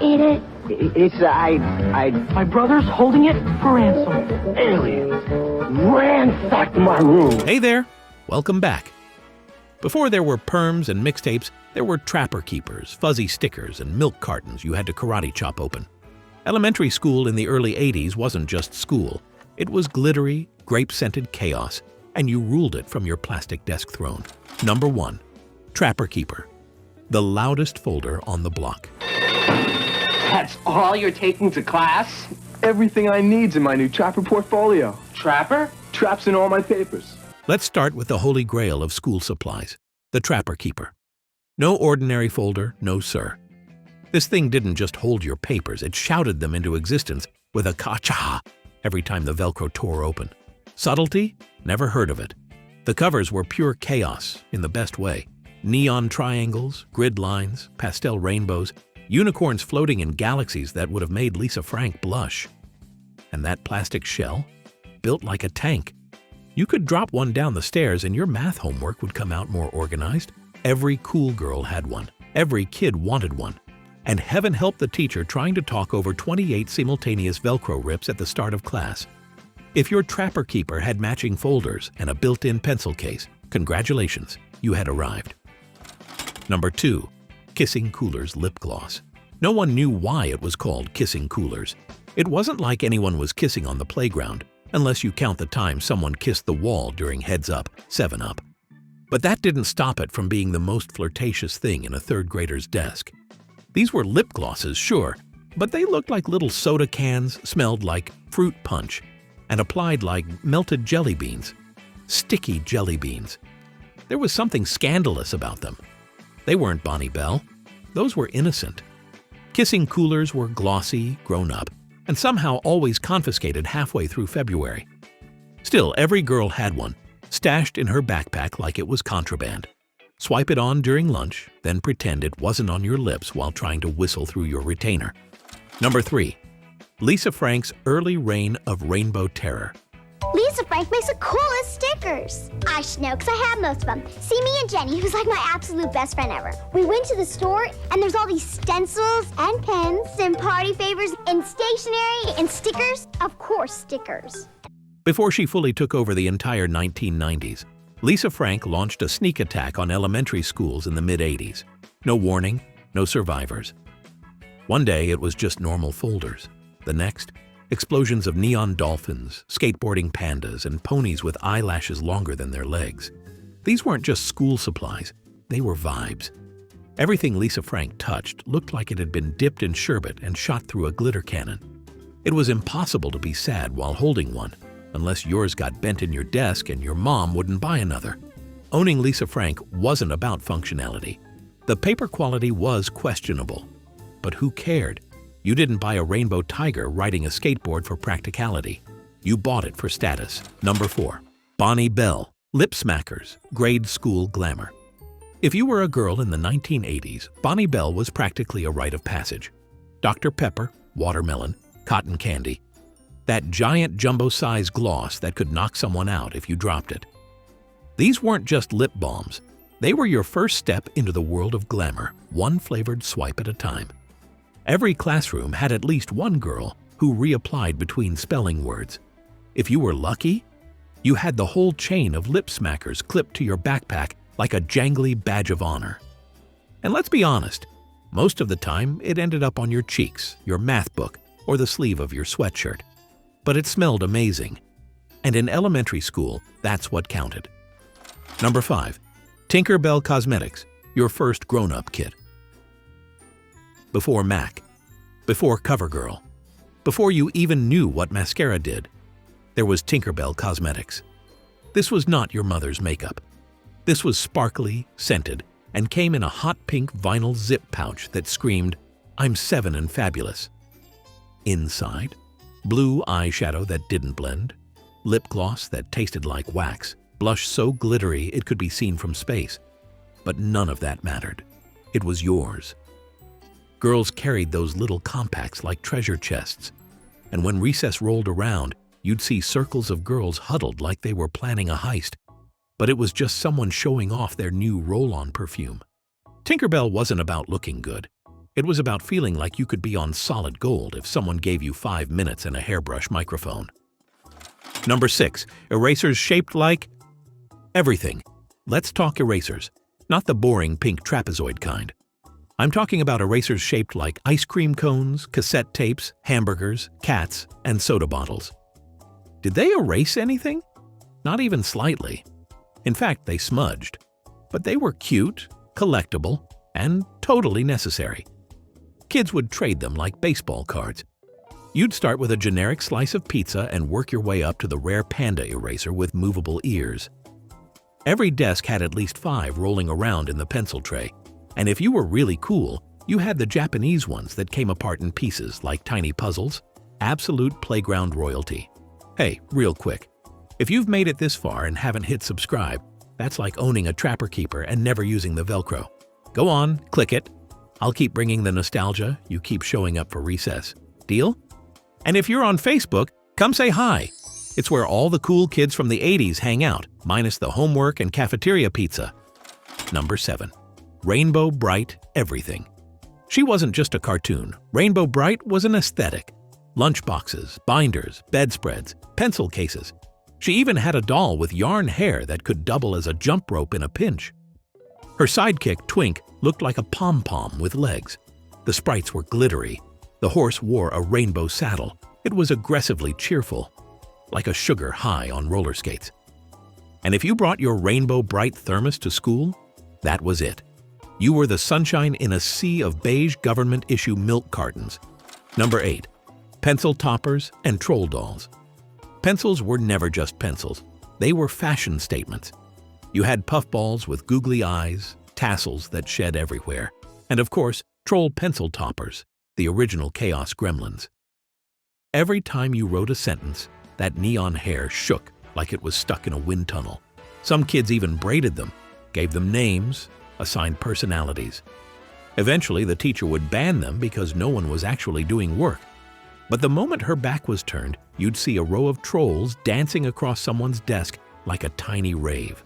eat it? My brother's holding it for ransom. Aliens ransacked my room. Hey there, welcome back. Before there were perms and mixtapes, there were trapper keepers, fuzzy stickers, and milk cartons you had to karate chop open. Elementary school in the early 80s wasn't just school. It was glittery, grape-scented chaos, and you ruled it from your plastic desk throne. Number 1. Trapper Keeper. The loudest folder on the block. That's all you're taking to class? Everything I need's in my new Trapper portfolio. Trapper? Traps in all my papers. Let's start with the holy grail of school supplies, the Trapper Keeper. No ordinary folder, no sir. This thing didn't just hold your papers, it shouted them into existence with a ka-cha every time the Velcro tore open. Subtlety? Never heard of it. The covers were pure chaos in the best way. Neon triangles, grid lines, pastel rainbows, unicorns floating in galaxies that would have made Lisa Frank blush. And that plastic shell? Built like a tank. You could drop one down the stairs and your math homework would come out more organized. Every cool girl had one. Every kid wanted one. And heaven help the teacher trying to talk over 28 simultaneous Velcro rips at the start of class. If your Trapper Keeper had matching folders and a built-in pencil case, congratulations, you had arrived. Number 2. Kissing Koolers lip gloss. No one knew why it was called Kissing Koolers. It wasn't like anyone was kissing on the playground, unless you count the time someone kissed the wall during Heads Up, 7-Up. But that didn't stop it from being the most flirtatious thing in a third grader's desk. These were lip glosses, sure, but they looked like little soda cans, smelled like fruit punch, and applied like melted jelly beans. Sticky jelly beans. There was something scandalous about them. They weren't Bonne Bell. Those were innocent. Kissing Koolers were glossy, grown up, and somehow always confiscated halfway through February. Still, every girl had one, stashed in her backpack like it was contraband. Swipe it on during lunch, then pretend it wasn't on your lips while trying to whistle through your retainer. Number 3. Lisa Frank's early reign of rainbow terror. Lisa Frank makes the coolest stickers. I should know because I have most of them. See me and Jenny, who's like my absolute best friend ever. We went to the store and there's all these stencils and pens and party favors and stationery and stickers. Of course, stickers. Before she fully took over the entire 1990s, Lisa Frank launched a sneak attack on elementary schools in the mid-80s. No warning, no survivors. One day it was just normal folders. The next, explosions of neon dolphins, skateboarding pandas, and ponies with eyelashes longer than their legs. These weren't just school supplies, they were vibes. Everything Lisa Frank touched looked like it had been dipped in sherbet and shot through a glitter cannon. It was impossible to be sad while holding one, unless yours got bent in your desk and your mom wouldn't buy another. Owning Lisa Frank wasn't about functionality. The paper quality was questionable. But who cared? You didn't buy a rainbow tiger riding a skateboard for practicality. You bought it for status. Number 4. Bonne Bell Lip Smackers grade school glamour. If you were a girl in the 1980s, Bonne Bell was practically a rite of passage. Dr. Pepper, watermelon, cotton candy. That giant jumbo-sized gloss that could knock someone out if you dropped it. These weren't just lip balms. They were your first step into the world of glamour, one flavored swipe at a time. Every classroom had at least one girl who reapplied between spelling words. If you were lucky, you had the whole chain of lip smackers clipped to your backpack like a jangly badge of honor. And let's be honest, most of the time it ended up on your cheeks, your math book, or the sleeve of your sweatshirt. But it smelled amazing. And in elementary school, that's what counted. Number 5. Tinkerbell Cosmetics, your first grown-up kit. Before MAC, before CoverGirl, before you even knew what mascara did, there was Tinkerbell Cosmetics. This was not your mother's makeup. This was sparkly, scented, and came in a hot pink vinyl zip pouch that screamed, "I'm 7 and fabulous." Inside, blue eyeshadow that didn't blend, lip gloss that tasted like wax, blush so glittery it could be seen from space. But none of that mattered. It was yours. Girls carried those little compacts like treasure chests, and when recess rolled around, you'd see circles of girls huddled like they were planning a heist. But it was just someone showing off their new roll-on perfume. Tinkerbell wasn't about looking good. It was about feeling like you could be on solid gold if someone gave you 5 minutes and a hairbrush microphone. Number 6. Erasers shaped like everything. Let's talk erasers, not the boring pink trapezoid kind. I'm talking about erasers shaped like ice cream cones, cassette tapes, hamburgers, cats, and soda bottles. Did they erase anything? Not even slightly. In fact, they smudged. But they were cute, collectible, and totally necessary. Kids would trade them like baseball cards. You'd start with a generic slice of pizza and work your way up to the rare panda eraser with movable ears. Every desk had at least 5 rolling around in the pencil tray, and if you were really cool, you had the Japanese ones that came apart in pieces like tiny puzzles. Absolute playground royalty. Hey, real quick, if you've made it this far and haven't hit subscribe, that's like owning a Trapper Keeper and never using the Velcro. Go on, click it. I'll keep bringing the nostalgia, you keep showing up for recess. Deal? And if you're on Facebook, come say hi. It's where all the cool kids from the 80s hang out, minus the homework and cafeteria pizza. Number 7. Rainbow Brite everything. She wasn't just a cartoon. Rainbow Brite was an aesthetic. Lunchboxes, binders, bedspreads, pencil cases. She even had a doll with yarn hair that could double as a jump rope in a pinch. Her sidekick, Twink, looked like a pom-pom with legs. The sprites were glittery. The horse wore a rainbow saddle. It was aggressively cheerful, like a sugar high on roller skates. And if you brought your Rainbow Brite thermos to school, that was it. You were the sunshine in a sea of beige government-issue milk cartons. Number 8. Pencil toppers and troll dolls. Pencils were never just pencils. They were fashion statements. You had puffballs with googly eyes, tassels that shed everywhere, and of course, troll pencil toppers, the original chaos gremlins. Every time you wrote a sentence, that neon hair shook like it was stuck in a wind tunnel. Some kids even braided them, gave them names, assigned personalities. Eventually, the teacher would ban them because no one was actually doing work. But the moment her back was turned, you'd see a row of trolls dancing across someone's desk like a tiny rave.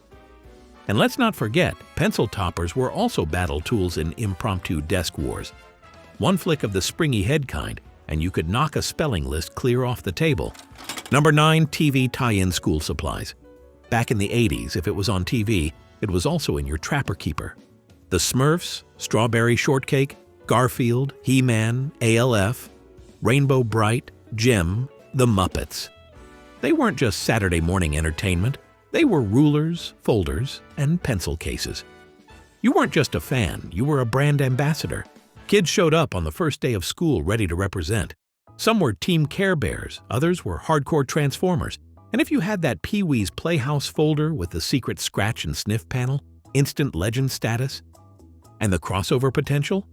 And let's not forget, pencil toppers were also battle tools in impromptu desk wars. One flick of the springy head kind, and you could knock a spelling list clear off the table. Number 9. TV tie-in school supplies. Back in the 80s, if it was on TV, it was also in your Trapper Keeper. The Smurfs, Strawberry Shortcake, Garfield, He-Man, ALF, Rainbow Brite, Jem, The Muppets. They weren't just Saturday morning entertainment. They were rulers, folders, and pencil cases. You weren't just a fan, you were a brand ambassador. Kids showed up on the first day of school ready to represent. Some were Team Care Bears, others were hardcore Transformers. And if you had that Pee-wee's Playhouse folder with the secret scratch and sniff panel, instant legend status, and the crossover potential?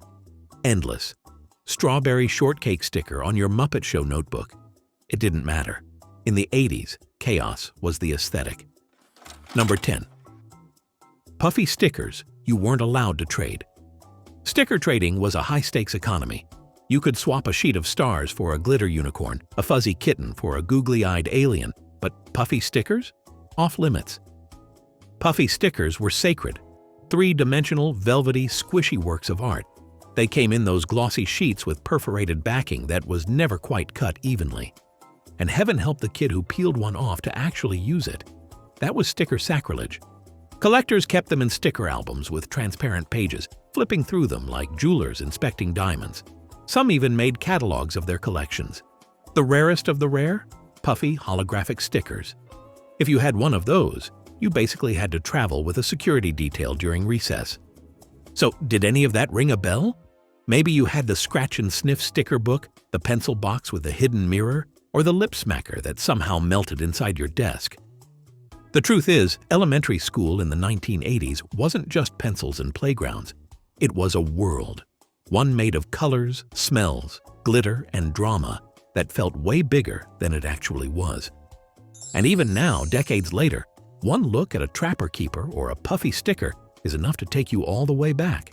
Endless. Strawberry Shortcake sticker on your Muppet Show notebook. It didn't matter. In the 80s, chaos was the aesthetic. Number 10. Puffy Stickers you weren't allowed to trade. Sticker trading was a high-stakes economy. You could swap a sheet of stars for a glitter unicorn, a fuzzy kitten for a googly-eyed alien, but Puffy Stickers? Off-limits. Puffy Stickers were sacred. 3-dimensional, velvety, squishy works of art. They came in those glossy sheets with perforated backing that was never quite cut evenly. And heaven help the kid who peeled one off to actually use it. That was sticker sacrilege. Collectors kept them in sticker albums with transparent pages, flipping through them like jewelers inspecting diamonds. Some even made catalogs of their collections. The rarest of the rare? Puffy holographic stickers. If you had one of those, you basically had to travel with a security detail during recess. So, did any of that ring a bell? Maybe you had the scratch and sniff sticker book, the pencil box with the hidden mirror, or the lip smacker that somehow melted inside your desk. The truth is, elementary school in the 1980s wasn't just pencils and playgrounds. It was a world. One made of colors, smells, glitter, and drama that felt way bigger than it actually was. And even now, decades later, one look at a Trapper Keeper or a Puffy sticker is enough to take you all the way back.